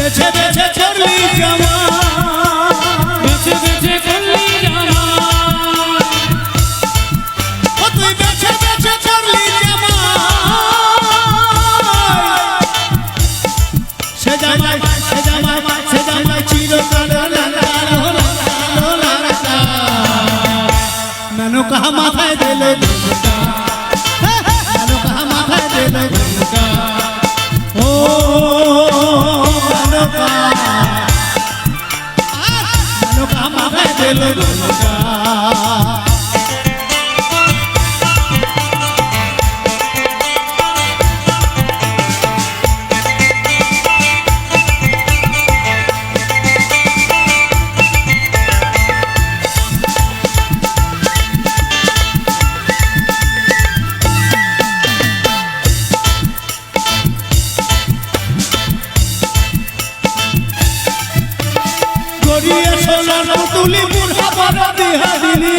বেছে বেছে করলি জামা বেছে বেছে করলি জামা ও তুই বেছে বেছে করলি জামা সে জামাই সে জামাই সে জামাই চিরকাল मैंने कहा माथा दे लो मैंने कहा माथा दे लो ओ मैंने कहा माथा दे लो গড়িয়ে সোনার পুতুলি বুড়া বড় বিহারিনী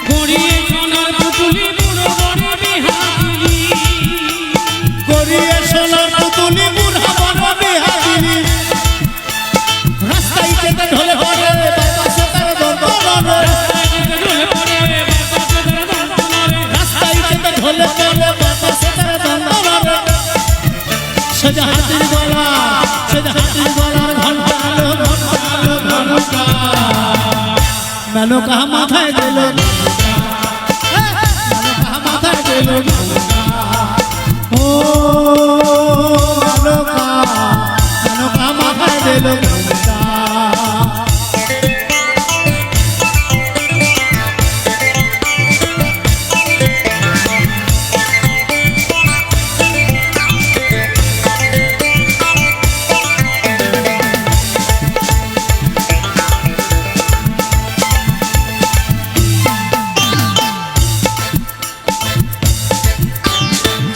গড়িয়ে সোনার পুতুলি বুড়ো বড় বিহারিনী গড়িয়ে সোনার পুতুলি বুড়া বড় বিহারিনী রাস্তায় যেতে ঢলে পড়ে বাবা সেতার দরবারে রাস্তায় যেতে ঢলে পড়ে বাবা সেতার দরবারে সজা হাতির গলা সজা হাতির গলার ঘন্টা मैंने कहा माथा दे लो मैंने कहा माथा दे लो ओ मैंने कहा माथा दे लो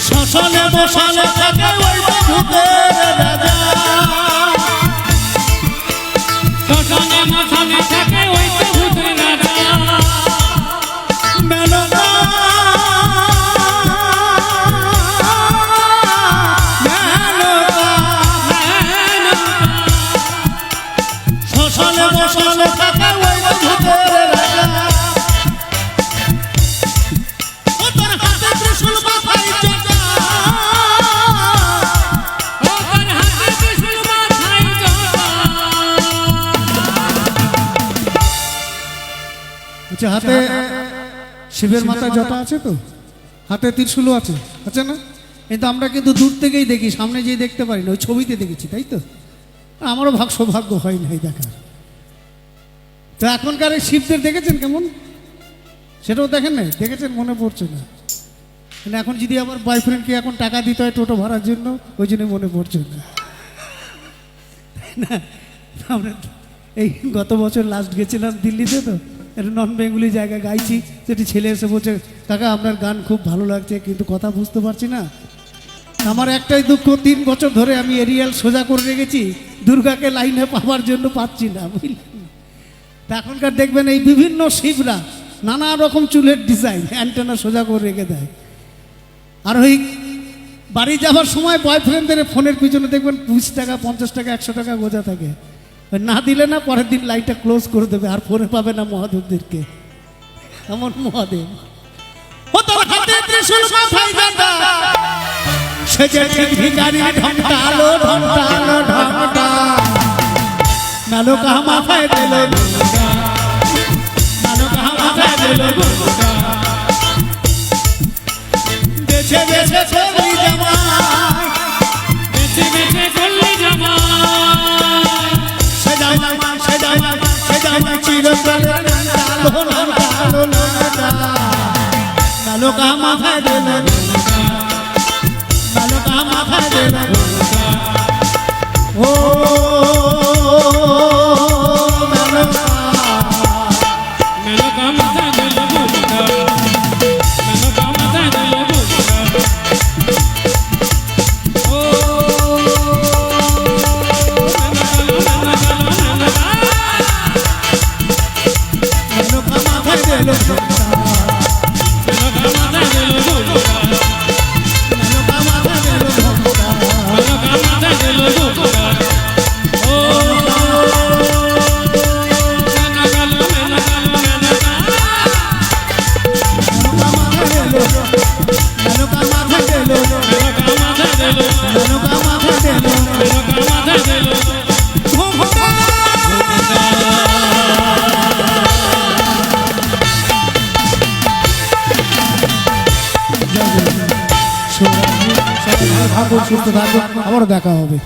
শ্মশানে বসালে থাকে ওই ভূতের রাজা শ্মশানে মশানে থাকে ওই ভূতের রাজা মেনকা শ্মশানে বসালে থাকে ওই ভূতের রাজা ও তোর হাতে ত্রিশূল মাথায় হাতে শিবের মাথায় জটা আছে তো হাতে ত্রিশূলও আছে আছে না কিন্তু আমরা কিন্তু দূর থেকেই দেখি সামনে যেয়ে দেখতে পারি না ওই ছবিতে দেখেছি তাই তো আমারও সৌভাগ্য হয় নাই দেখার তো এখনকার এই শিবদের দেখেছেন কেমন সেটাও দেখেন নাই দেখেছেন মনে পড়ছে না কিন্তু এখন যদি আমার বয়ফ্রেন্ডকে এখন টাকা দিতে হয় টোটো ভাড়ার জন্য ওই জন্য মনে পড়ছে না আমরা এই গত বছর লাস্ট গেছিলাম দিল্লিতে তো একটা নন বেঙ্গলি জায়গায় গাইছি সেটি ছেলে এসে বলছে কাকা আপনার গান খুব ভালো লাগছে কিন্তু কথা বুঝতে পারছি না আমার একটাই দুঃখ 3 বছর ধরে আমি এরিয়াল সোজা করে রেখেছি দুর্গাকে লাইনে পাওয়ার জন্য পাচ্ছি না বুঝলেন এখনকার দেখবেন এই বিভিন্ন শিবরা নানা রকম চুলের ডিজাইন অ্যান্টেনা সোজা করে রেখে দেয় আর ওই বাড়ি যাওয়ার সময় বয়ফ্রেন্ডদের ফোনের পিছনে দেখবেন 20 টাকা 50 টাকা 100 টাকা গোজা থাকে না দিলে না পরের দিন লাইটটা ক্লোজ করে দেবে আর ফোনে পাবে না মহাদেবদেরকে এমন মহাদেব ও তোর হাতে ত্রিশূল মাথায় জটা সেজে ভিখারি ঢংটা আলো ঢংটা নালো কাহা মাথায় দিল নালো কাহা মাথায় দিল বেছে বেছে করলি জামা বেছে বেছে করলি জামা नालो का माथा दे नालो का माथा दे ओ नालो का माथा दे नालो का माथा दे ओ नालो का माथा दे সুস্থ থাকুন, আবারও দেখা হবে।